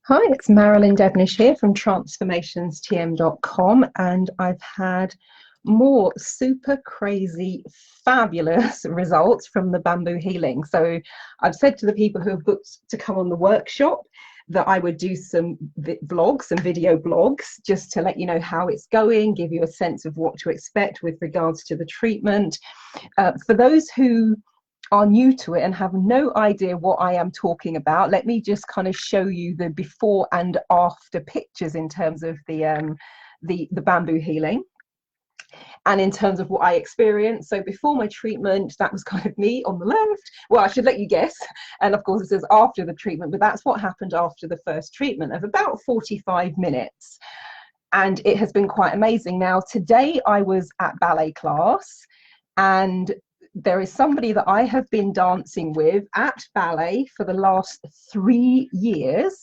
Hi, it's Marilyn Devonish here from transformationstm.com, and I've had more super crazy, fabulous results from the bamboo healing. So I've said to the people who have booked to come on the workshop that I would do some vlogs, some video blogs, just to let you know how it's going, give you a sense of what to expect with regards to the treatment. For those who are new to it and have no idea what I am talking about, let me just kind of show you the before and after pictures in terms of the bamboo healing and in terms of what I experienced. So before my treatment, that was kind of me on the left. Well, I should let you guess. And of course, it says after the treatment, but that's what happened after the first treatment of about 45 minutes. And it has been quite amazing. Now, today I was at ballet class, and there is somebody that I have been dancing with at ballet for the last 3 years.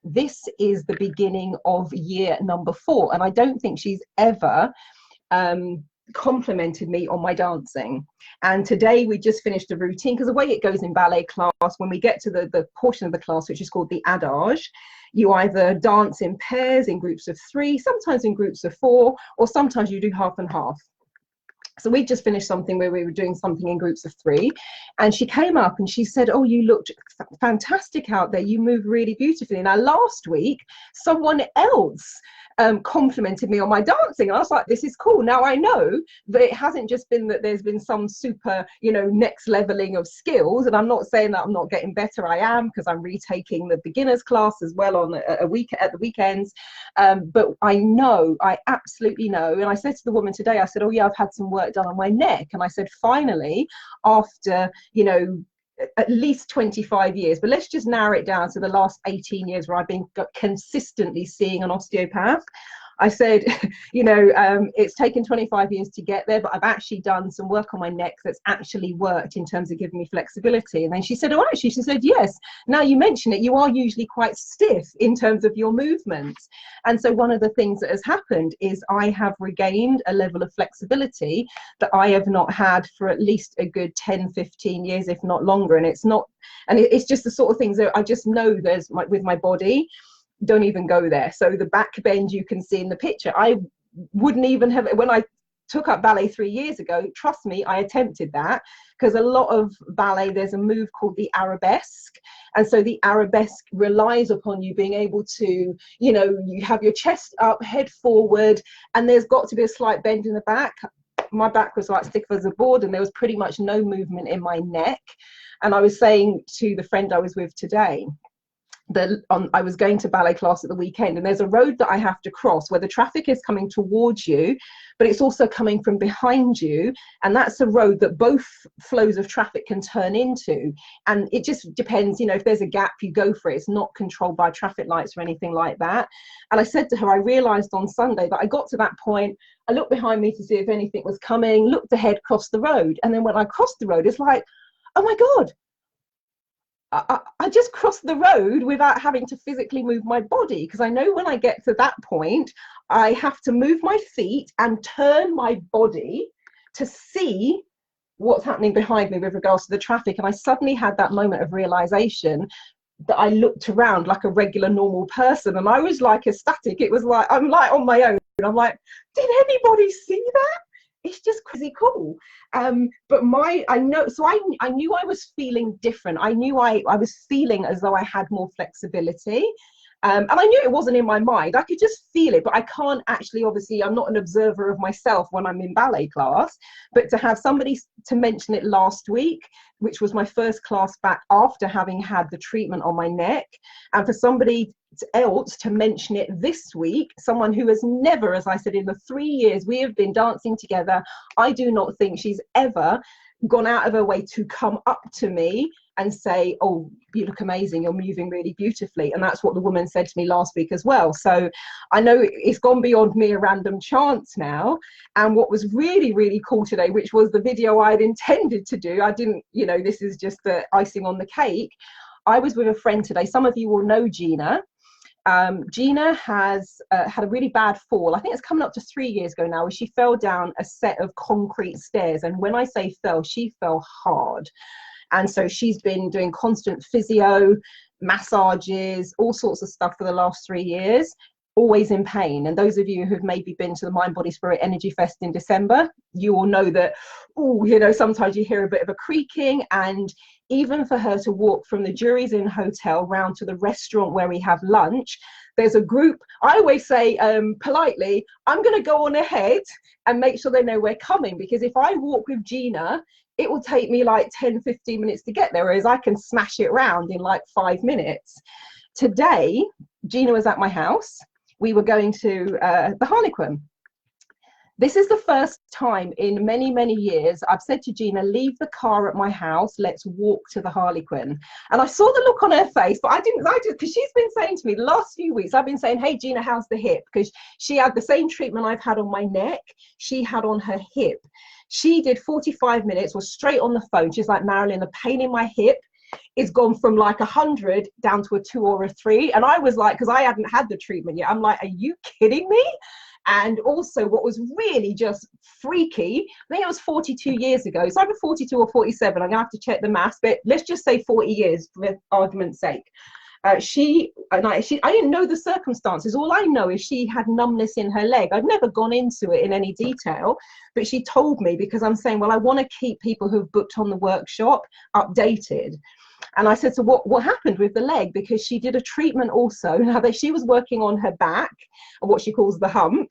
This is the beginning of year number 4, and I don't think she's ever complimented me on my dancing. And today we just finished a routine, because the way it goes in ballet class, when we get to the portion of the class which is called the adage, you either dance in pairs, in groups of 3, sometimes in groups of 4, or sometimes you do half and half. So we just finished something where we were doing something in groups of 3, and she came up and she said, "Oh, you looked fantastic out there. You move really beautifully." Now, last week, someone else complimented me on my dancing. And I was like, this is cool. Now I know that it hasn't just been that there's been some super, next leveling of skills. And I'm not saying that I'm not getting better. I am, because I'm retaking the beginners class as well on a week at the weekends. But I absolutely know. And I said to the woman today, I said, "Oh yeah, I've had some work done on my neck." And I said, finally, after, at least 25 years, but let's just narrow it down to the last 18 years where I've been consistently seeing an osteopath. I said, it's taken 25 years to get there, but I've actually done some work on my neck that's actually worked in terms of giving me flexibility. And then she said, "Oh, actually," she said, "yes, now you mention it, you are usually quite stiff in terms of your movements." And so one of the things that has happened is I have regained a level of flexibility that I have not had for at least a good 10, 15 years, if not longer. And it's just the sort of things that I just know with my body, don't even go there. So the back bend you can see in the picture, I wouldn't even have, when I took up ballet 3 years ago, trust me, I attempted that, because a lot of ballet, there's a move called the arabesque. And so the arabesque relies upon you being able to, you have your chest up, head forward, and there's got to be a slight bend in the back. My back was like stiff as a board, and there was pretty much no movement in my neck. And I was saying to the friend I was with today, I was going to ballet class at the weekend, and there's a road that I have to cross where the traffic is coming towards you, but it's also coming from behind you, and that's a road that both flows of traffic can turn into. And it just depends, if there's a gap, you go for it. It's not controlled by traffic lights or anything like that. And I said to her, I realized on Sunday that I got to that point, I looked behind me to see if anything was coming, looked ahead, crossed the road, and then when I crossed the road, it's like, oh my God, I just crossed the road without having to physically move my body, because I know when I get to that point, I have to move my feet and turn my body to see what's happening behind me with regards to the traffic. And I suddenly had that moment of realization that I looked around like a regular normal person, and I was like ecstatic. It was like, I'm like on my own. I'm like, did anybody see that? It's just crazy cool. But I knew I was feeling different. I knew I was feeling as though I had more flexibility. And I knew it wasn't in my mind. I could just feel it, but I can't actually, obviously, I'm not an observer of myself when I'm in ballet class. But to have somebody to mention it last week, which was my first class back after having had the treatment on my neck, and for somebody else to mention it this week, someone who has never, as I said, in the 3 years we have been dancing together, I do not think she's ever gone out of her way to come up to me and say, "Oh, you look amazing, you're moving really beautifully." And that's what the woman said to me last week as well. So I know it's gone beyond me a random chance now. And what was really, really cool today, which was the video I had intended to do, I didn't, this is just the icing on the cake. I was with a friend today. Some of you will know Gina. Gina has had a really bad fall. I think it's coming up to 3 years ago now, where she fell down a set of concrete stairs. And when I say fell, she fell hard. And so she's been doing constant physio. massages, all sorts of stuff for the last 3 years, always in pain. And those of you who've maybe been to the Mind Body Spirit Energy Fest in December, you will know that, oh, you know, sometimes you hear a bit of a creaking. And even for her to walk from the Jury's Inn hotel round to the restaurant where we have lunch, there's a group. I always say politely, I'm going to go on ahead and make sure they know we're coming, because if I walk with Gina, it will take me like 10-15 minutes to get there, whereas I can smash it around in like 5 minutes. Today, Gina was at my house. We were going to the Harlequin. This is the first time in many, many years I've said to Gina, leave the car at my house, let's walk to the Harlequin. And I saw the look on her face, but I didn't, because she's been saying to me the last few weeks, I've been saying, hey Gina, how's the hip? Because she had the same treatment I've had on my neck, she had on her hip. She did 45 minutes, was straight on the phone. She's like, Marilyn, the pain in my hip is gone from like 100 down to a 2 or a 3. And I was like, because I hadn't had the treatment yet, I'm like, are you kidding me? And also what was really just freaky, I think it was 42 years ago. It's either 42 or 47. I'm gonna have to check the maths, but let's just say 40 years for argument's sake. I didn't know the circumstances. All I know is she had numbness in her leg. I'd never gone into it in any detail, but she told me, because I'm saying, well, I want to keep people who've booked on the workshop updated. And I said, so what happened with the leg? Because she did a treatment also. Now that she was working on her back, or what she calls the hump,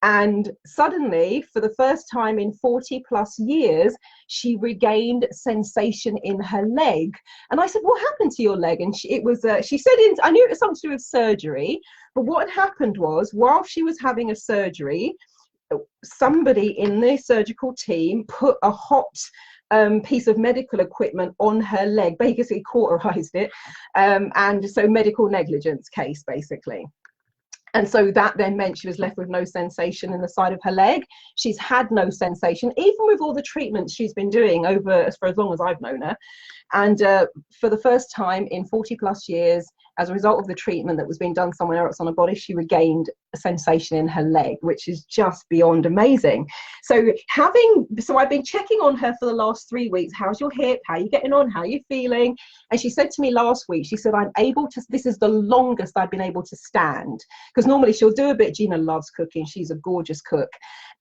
and suddenly, for the first time in 40 plus years, she regained sensation in her leg. And I said, what happened to your leg? And she said, I knew it was something to do with surgery, but what had happened was, while she was having a surgery, somebody in the surgical team put a hot piece of medical equipment on her leg, basically cauterized it, and so medical negligence case, basically. And so that then meant she was left with no sensation in the side of her leg. She's had no sensation, even with all the treatments she's been doing for as long as I've known her. And for the first time in 40 plus years, as a result of the treatment that was being done somewhere else on her body, she regained a sensation in her leg, which is just beyond amazing. So I've been checking on her for the last 3 weeks. How's your hip? How are you getting on? How are you feeling? And she said to me last week, she said, this is the longest I've been able to stand. Because normally she'll do a bit. Gina loves cooking. She's a gorgeous cook.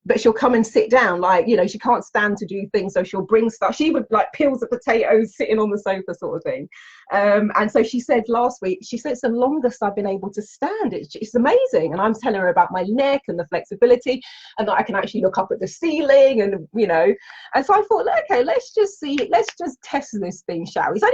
But she'll come and sit down, like, you know, she can't stand to do things, so she'll bring stuff. She would like peels of potatoes sitting on the sofa sort of thing. And so she said last week, she said, it's the longest I've been able to stand. It's amazing. And I'm telling her about my neck and the flexibility, and that I can actually look up at the ceiling, and, you know. And so I thought, okay, let's just test this thing, shall we? So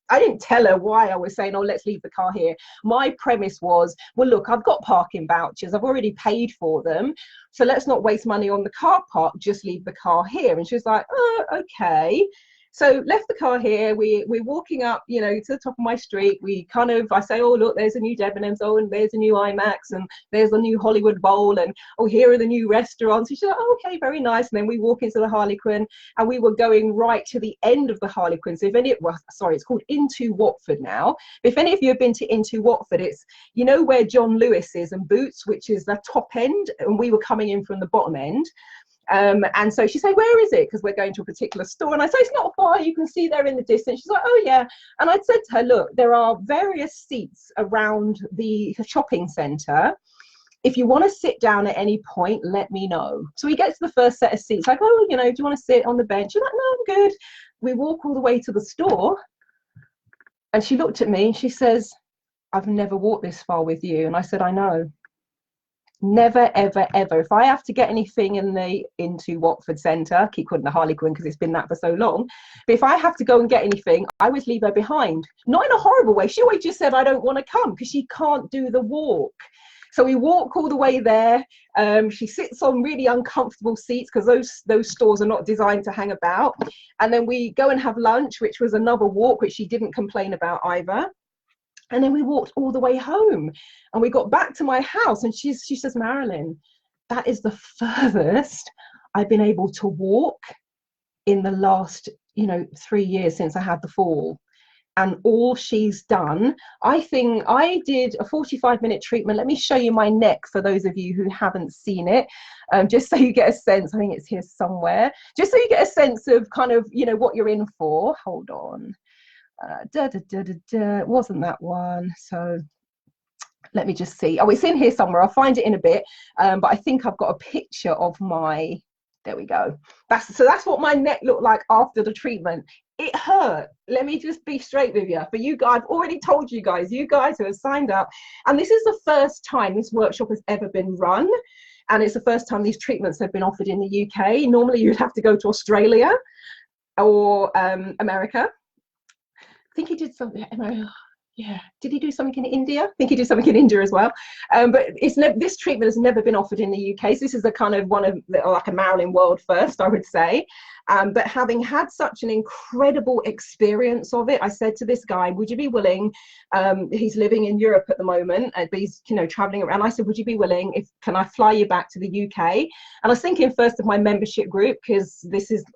I didn't tell her why I was saying, oh, let's leave the car here. My premise was, well, look, I've got parking vouchers. I've already paid for them. So let's not waste money on the car park, just leave the car here. And she was like, oh, okay. So left the car here. We're walking up, you know, to the top of my street. I say, oh, look, there's a new Debenhams, oh, and there's a new IMAX, and there's a new Hollywood Bowl, and oh, here are the new restaurants. And she's like, oh, okay, very nice. And then we walk into the Harlequin, and we were going right to the end of the Harlequin. So it's called Into Watford now. If any of you have been to Into Watford, it's, you know, where John Lewis is and Boots, which is the top end, and we were coming in from the bottom end. And so she said, where is it? Because we're going to a particular store. And I said, it's not far, you can see there in the distance. She's like, oh yeah. And I'd said to her, look, there are various seats around the shopping centre. If you want to sit down at any point, let me know. So we get to the first set of seats, like, oh, you know, do you want to sit on the bench? She's like, no, I'm good. We walk all the way to the store, and she looked at me and she says, I've never walked this far with you. And I said, I know. Never, ever, ever. If I have to get anything into Watford Centre, keep calling the Harlequin because it's been that for so long, but if I have to go and get anything, I always leave her behind. Not in a horrible way. She always just said, I don't want to come, because she can't do the walk. So we walk all the way there. She sits on really uncomfortable seats, because those stores are not designed to hang about. And then we go and have lunch, which was another walk, which she didn't complain about either. And then we walked all the way home, and we got back to my house, and she says, Marilyn, that is the furthest I've been able to walk in the last, 3 years since I had the fall. And all she's done, I think I did a 45-minute treatment. Let me show you my neck for those of you who haven't seen it, just so you get a sense. I think it's here somewhere. Just so you get a sense of kind of, what you're in for. Hold on. It wasn't that one. So let me just see. Oh, it's in here somewhere. I'll find it in a bit. But I think I've got a picture of my, there we go. That's what my neck looked like after the treatment. It hurt. Let me just be straight with you. For you guys, I've already told you guys who have signed up. And this is the first time this workshop has ever been run. And it's the first time these treatments have been offered in the UK. Normally you'd have to go to Australia or America. I think he did something. Yeah, did he do something in India? I think he did something in India as well. But this treatment has never been offered in the UK. So this is a kind of like a Marilyn world first, I would say. But having had such an incredible experience of it, I said to this guy, would you be willing, he's living in Europe at the moment, but he's, you know, traveling around. I said, would you be willing, can I fly you back to the UK? And I was thinking first of my membership group, because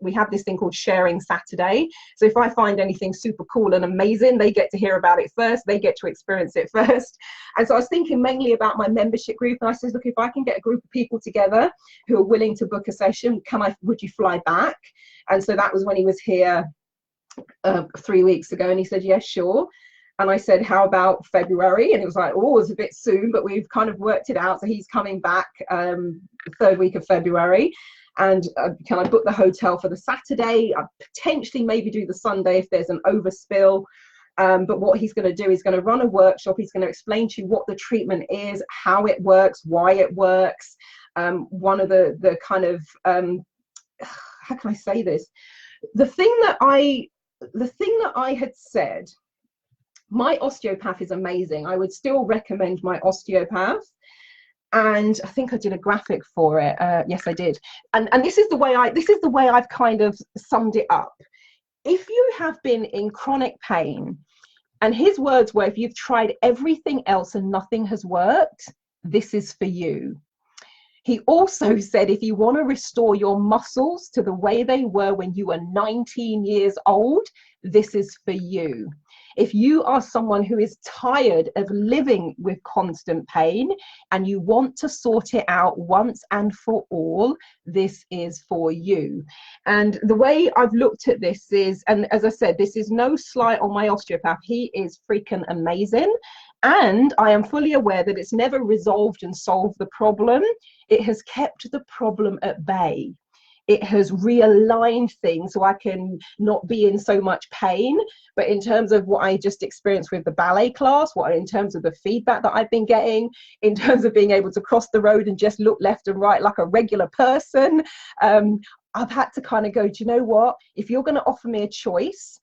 we have this thing called Sharing Saturday. So if I find anything super cool and amazing, they get to hear about it first, they get to experience it first. And so I was thinking mainly about my membership group. And I said, look, if I can get a group of people together who are willing to book a session, would you fly back? And so that was when he was here 3 weeks ago, and he said, yes, sure. And I said, how about February? And it was like, oh, it's a bit soon, but we've kind of worked it out. So he's coming back the 3rd week of February. And can I book the hotel for the Saturday? I'd potentially maybe do the Sunday if there's an overspill. But what he's going to do is going to run a workshop. He's going to explain to you what the treatment is, how it works, why it works. One of the kind of, how can I say this? The thing that I had said, my osteopath is amazing. I would still recommend my osteopath. And I think I did a graphic for it. Yes, I did. And this is the way I've kind of summed it up. If you have been in chronic pain, and his words were, if you've tried everything else and nothing has worked, this is for you. He also said, if you want to restore your muscles to the way they were when you were 19 years old, this is for you. If you are someone who is tired of living with constant pain and you want to sort it out once and for all, this is for you. And the way I've looked at this is, and as I said, this is no slight on my osteopath. He is freaking amazing. And I am fully aware that it's never resolved and solved the problem. It has kept the problem at bay. It has realigned things so I can not be in so much pain. But in terms of what I just experienced with the ballet class, in terms of the feedback that I've been getting, in terms of being able to cross the road and just look left and right like a regular person, I've had to kind of go, do you know what? If you're going to offer me a choice,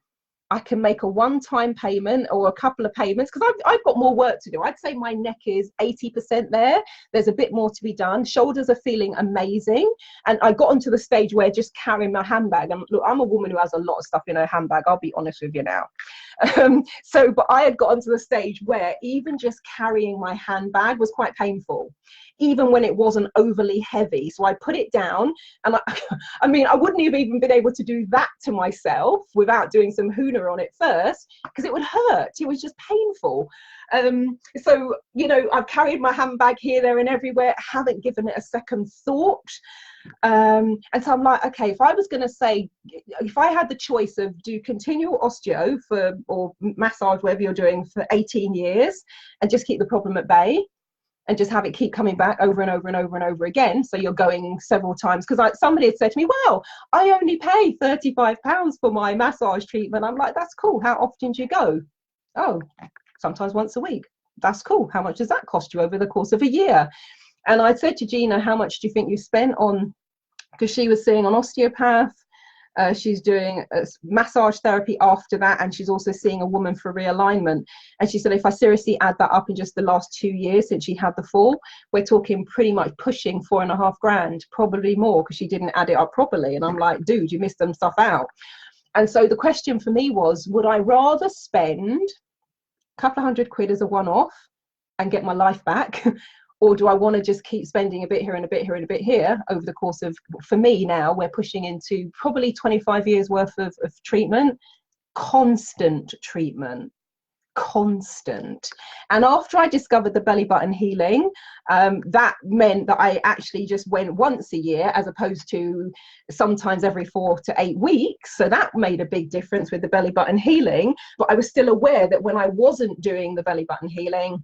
I can make a one-time payment or a couple of payments, because I've got more work to do. I'd say my neck is 80% there. There's a bit more to be done. Shoulders are feeling amazing. And I got onto the stage where just carrying my handbag, and look, I'm a woman who has a lot of stuff in her handbag, I'll be honest with you now. But I had got onto the stage where even just carrying my handbag was quite painful, even when it wasn't overly heavy. So I put it down, and I mean, I wouldn't have even been able to do that to myself without doing some huna on it first, because it would hurt. It was just painful. So, you know, I've carried my handbag here, there and everywhere, haven't given it a second thought. And so I'm like, okay, if I was going to say, if I had the choice of do continual osteo or massage, whatever you're doing, for 18 years and just keep the problem at bay, and just have it keep coming back over and over and over and over again, so you're going several times, because somebody had said to me, well, I only pay £35 for my massage treatment. I'm like, that's cool. How often do you go? Oh, sometimes once a week. That's cool. How much does that cost you over the course of a year? And I said to Gina, how much do you think you spent on, because she was seeing an osteopath, she's doing massage therapy after that, and she's also seeing a woman for realignment. And she said, if I seriously add that up in just the last 2 years since she had the fall, we're talking pretty much pushing 4.5 grand, probably more, because she didn't add it up properly. And I'm like, dude, you missed some stuff out. And so the question for me was, would I rather spend a couple of £100 as a one-off and get my life back, or do I want to just keep spending a bit here and a bit here and a bit here over the course of, for me now, we're pushing into probably 25 years worth of treatment, constant treatment, constant. And after I discovered the belly button healing, that meant that I actually just went once a year as opposed to sometimes every 4 to 8 weeks. So that made a big difference with the belly button healing. But I was still aware that when I wasn't doing the belly button healing,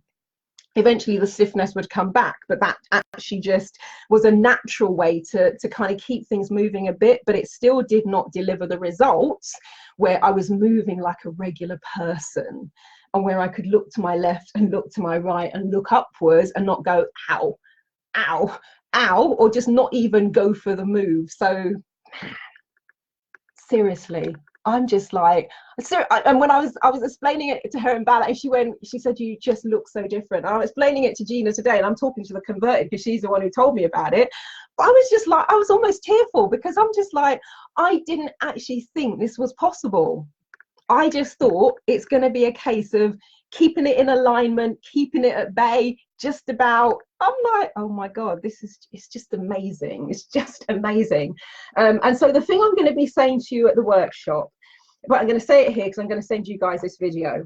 eventually the stiffness would come back. But that actually just was a natural way to kind of keep things moving a bit, but it still did not deliver the results where I was moving like a regular person, and where I could look to my left and look to my right and look upwards and not go, ow, ow, ow, or just not even go for the move. So seriously, I'm just like, and when I was explaining it to her in ballet, she said, you just look so different. And I'm explaining it to Gina today, and I'm talking to the converted because she's the one who told me about it. But I was just like, I was almost tearful, because I'm just like, I didn't actually think this was possible. I just thought it's going to be a case of keeping it in alignment, keeping it at bay, just about. I'm like, oh my God, it's just amazing. It's just amazing. And so the thing I'm going to be saying to you at the workshop, but I'm going to say it here because I'm going to send you guys this video.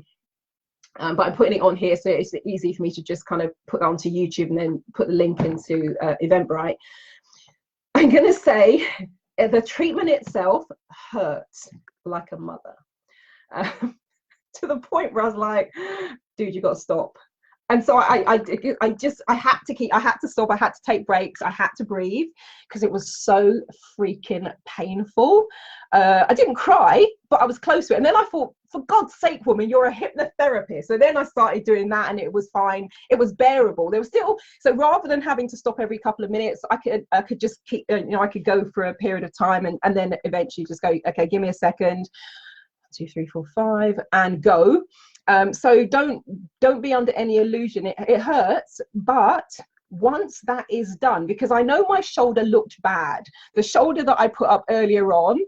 But I'm putting it on here so it's easy for me to just kind of put it onto YouTube and then put the link into Eventbrite. I'm going to say the treatment itself hurts like a mother. To the point where I was like, dude, you got to stop. And so I had to stop. I had to take breaks. I had to breathe because it was so freaking painful. I didn't cry, but I was close to it. And then I thought, for God's sake, woman, you're a hypnotherapist. So then I started doing that, and it was fine. It was bearable. There was still, so rather than having to stop every couple of minutes, I could just keep, I could go for a period of time, and then eventually just go, okay, give me a second. 2, 3, 4, 5, and go. So don't be under any illusion. It hurts, but once that is done, because I know my shoulder looked bad. The shoulder that I put up earlier on,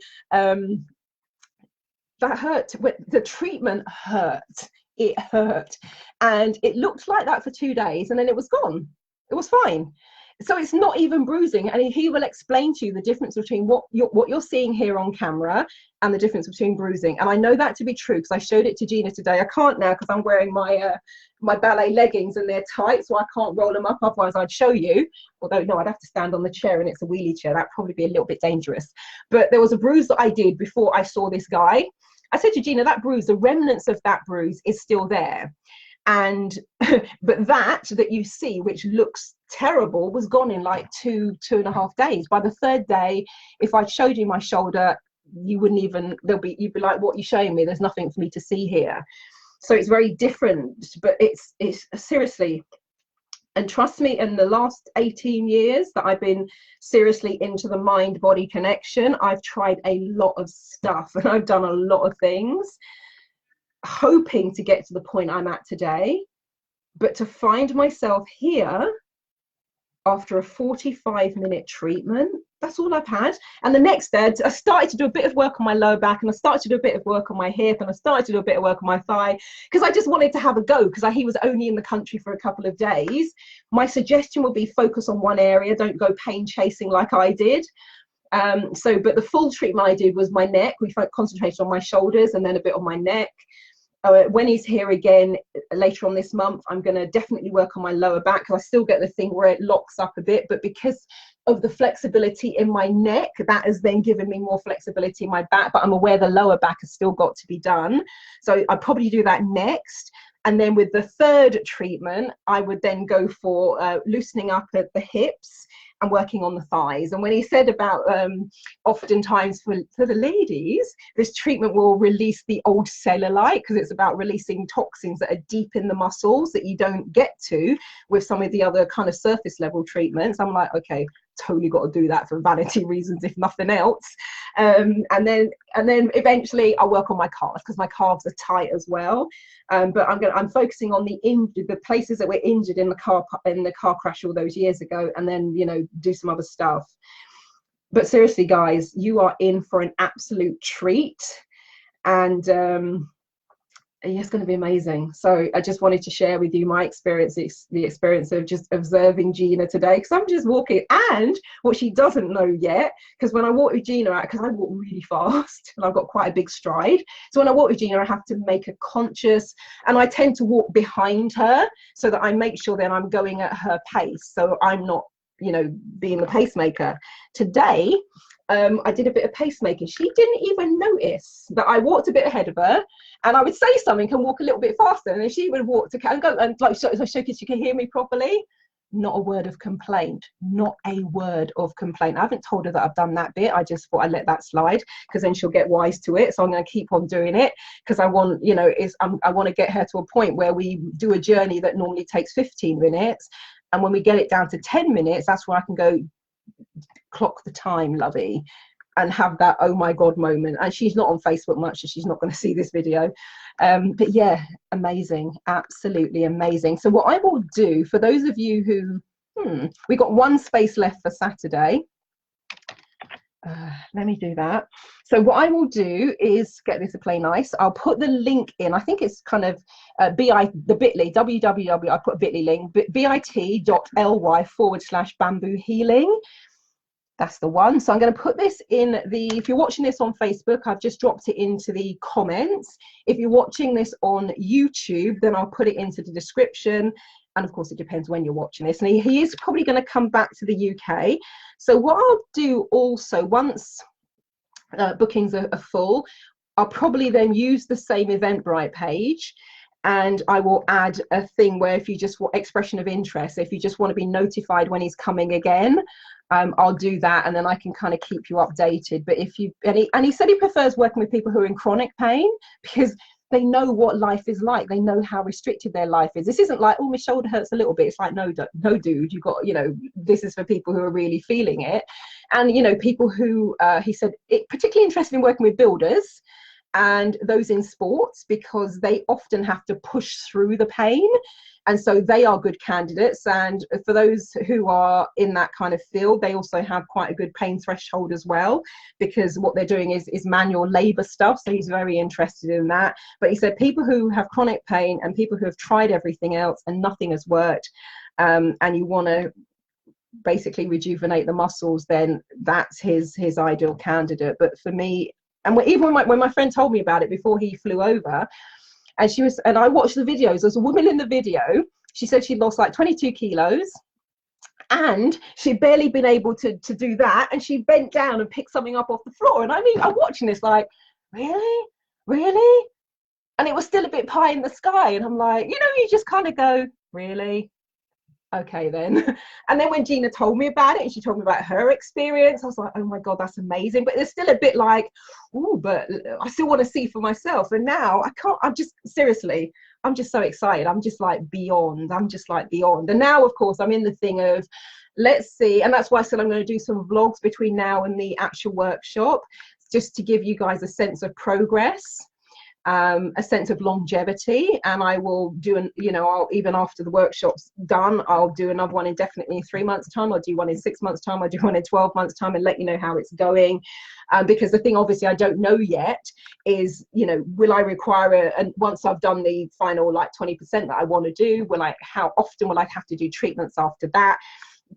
that hurt. The treatment hurt. It hurt, and it looked like that for 2 days, and then it was gone. It was fine. So it's not even bruising, and he will explain to you the difference between what you're seeing here on camera and the difference between bruising. And I know that to be true because I showed it to Gina today. I can't now because I'm wearing my my ballet leggings and they're tight, so I can't roll them up, otherwise I'd show you. Although no, I'd have to stand on the chair, and it's a wheelie chair. That'd probably be a little bit dangerous. But there was a bruise that I did before I saw this guy. I said to Gina, that bruise, the remnants of that bruise is still there. And but that you see, which looks terrible, was gone in like 2.5 days. By the 3rd day, if I showed you my shoulder, you wouldn't even, you'd be like, what are you showing me? There's nothing for me to see here. So it's very different, but it's seriously, and trust me, in the last 18 years that I've been seriously into the mind-body connection, I've tried a lot of stuff, and I've done a lot of things, hoping to get to the point I'm at today. But to find myself here after a 45-minute treatment, that's all I've had. And the next day I started to do a bit of work on my lower back, and I started to do a bit of work on my hip, and I started to do a bit of work on my thigh, because I just wanted to have a go, because he was only in the country for a couple of days. My suggestion would be focus on one area, don't go pain chasing like I did. But the full treatment I did was my neck. We concentrated on my shoulders and then a bit on my neck. When he's here again later on this month, I'm going to definitely work on my lower back, because I still get the thing where it locks up a bit, but because of the flexibility in my neck, that has then given me more flexibility in my back. But I'm aware the lower back has still got to be done, so I'll probably do that next. And then with the 3rd treatment, I would then go for loosening up at the hips and working on the thighs. And when he said about oftentimes for the ladies, this treatment will release the old cellulite, because it's about releasing toxins that are deep in the muscles that you don't get to with some of the other kind of surface level treatments. I'm like, okay, totally got to do that for vanity reasons, if nothing else. And then eventually I'll work on my calves, because my calves are tight as well. But I'm focusing on the places that were injured in the car crash all those years ago, and then do some other stuff. But seriously, guys, you are in for an absolute treat. And it's going to be amazing. So I just wanted to share with you my experience, the experience of just observing Gina today, because I'm just walking. And what she doesn't know yet, because when I walk with Gina out, because I walk really fast and I've got quite a big stride, so when I walk with Gina I have to make a conscious, and I tend to walk behind her so that I make sure that I'm going at her pace, so I'm not, you know, being the pacemaker. Today I did a bit of pacemaking. She didn't even notice that I walked a bit ahead of her, and I would say something and walk a little bit faster, and then she would walk to and go and like so she can hear me properly. Not a word of complaint, not a word of complaint. I haven't told her that I've done that bit. I just thought I'd let that slide, because then she'll get wise to it. So I'm going to keep on doing it, because I want, you know, I want to get her to a point where we do a journey that normally takes 15 minutes, and when we get it down to 10 minutes, that's where I can go, clock the time, lovey, and have that oh my god moment. And she's not on Facebook much, so she's not going to see this video, but yeah, amazing, absolutely amazing. So what I will do for those of you who we got one space left for Saturday, let me do that. So what I will do is get this to play nice. I'll put the link in. I think it's kind of the bit.ly, www, I put a bit.ly link, bit.ly/bamboo healing. That's the one. So I'm going to put this in if you're watching this on Facebook, I've just dropped it into the comments. If you're watching this on YouTube, then I'll put it into the description. And of course, it depends when you're watching this. And he is probably going to come back to the UK. So what I'll do also, once bookings are full, I'll probably then use the same Eventbrite page, and I will add a thing where if you just want expression of interest, if you just want to be notified when he's coming again, I'll do that, and then I can kind of keep you updated. But if you, and he said he prefers working with people who are in chronic pain, because they know what life is like. They know how restricted their life is. This isn't like, oh, my shoulder hurts a little bit. It's like, no, dude, you've got, you know, this is for people who are really feeling it. And, you know, people who, he said, particularly interested in working with builders and those in sports, because they often have to push through the pain, and so they are good candidates. And for those who are in that kind of field, they also have quite a good pain threshold as well, because what they're doing is manual labor stuff, so he's very interested in that. But he said people who have chronic pain and people who have tried everything else and nothing has worked, and you want to basically rejuvenate the muscles, then that's his ideal candidate. But for me, and even when my friend told me about it before he flew over, and I watched the videos, there's a woman in the video, she said she'd lost like 22 kilos, and she'd barely been able to do that, and she bent down and picked something up off the floor. And I mean, I'm watching this like, really? And it was still a bit pie in the sky, and I'm like, you know, you just kind of go, really? Okay then. And then when Gina told me about it, and she told me about her experience, I was like, oh my god, that's amazing. But there's still a bit like, oh, but I still want to see for myself. And now I can't, I'm just seriously, I'm just so excited. I'm just like beyond. And now, of course, I'm in the thing of, let's see. And that's why I said I'm going to do some vlogs between now and the actual workshop, just to give you guys a sense of progress, a sense of longevity. And I will do I'll, even after the workshop's done, I'll do another one indefinitely in 3 months time. I'll do one in 6 months time. I'll do one in 12 months time, and let you know how it's going. Because the thing obviously I don't know yet is, you know, will I require and once I've done the final like 20% that I want to do, how often will I have to do treatments after that?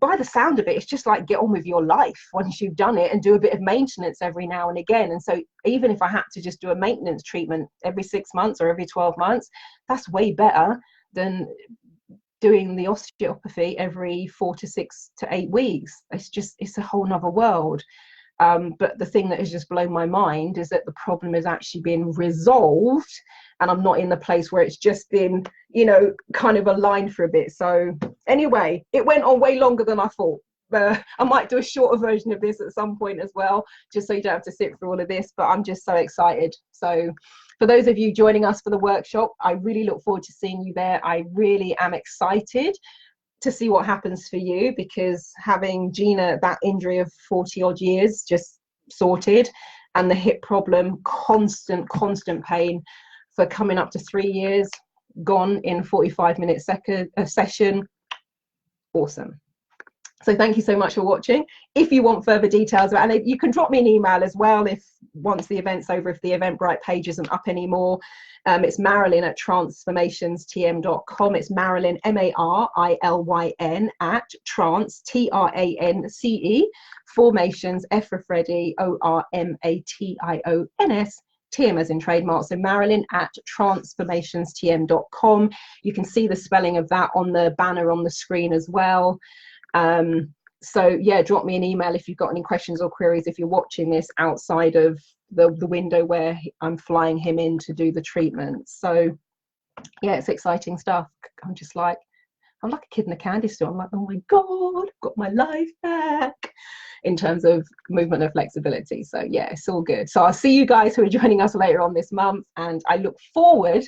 By the sound of it, it's just like, get on with your life once you've done it, and do a bit of maintenance every now and again. And so even if I had to just do a maintenance treatment every 6 months or every 12 months, that's way better than doing the osteopathy every 4 to 6 to 8 weeks. It's a whole nother world. But the thing that has just blown my mind is that the problem is actually being resolved, and I'm not in the place where it's just been, you know, kind of aligned for a bit. So anyway, it went on way longer than I thought. I might do a shorter version of this at some point as well, just so you don't have to sit through all of this. But I'm just so excited. So for those of you joining us for the workshop, I really look forward to seeing you there. I really am excited to see what happens for you, because having Gina, that injury of 40 odd years just sorted, and the hip problem, constant pain for coming up to 3 years, gone in 45-minute session. Awesome. So thank you so much for watching. If you want further details, and you can drop me an email as well if once the event's over, if the Eventbrite page isn't up anymore. It's Marilyn at transformationstm.com. It's Marilyn, Marilyn at trance, TRANCE, formations, F for Freddy, ORMATIONS, TM as in trademark. So Marilyn at transformationstm.com. You can see the spelling of that on the banner on the screen as well. So yeah, drop me an email if you've got any questions or queries, if you're watching this outside of the window where I'm flying him in to do the treatment. So yeah, it's exciting stuff. I'm like a kid in a candy store. I'm like, oh my God, I've got my life back in terms of movement and flexibility. So yeah, it's all good. So I'll see you guys who are joining us later on this month, and I look forward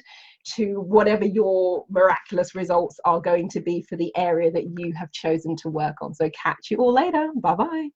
to whatever your miraculous results are going to be for the area that you have chosen to work on. So catch you all later. Bye bye.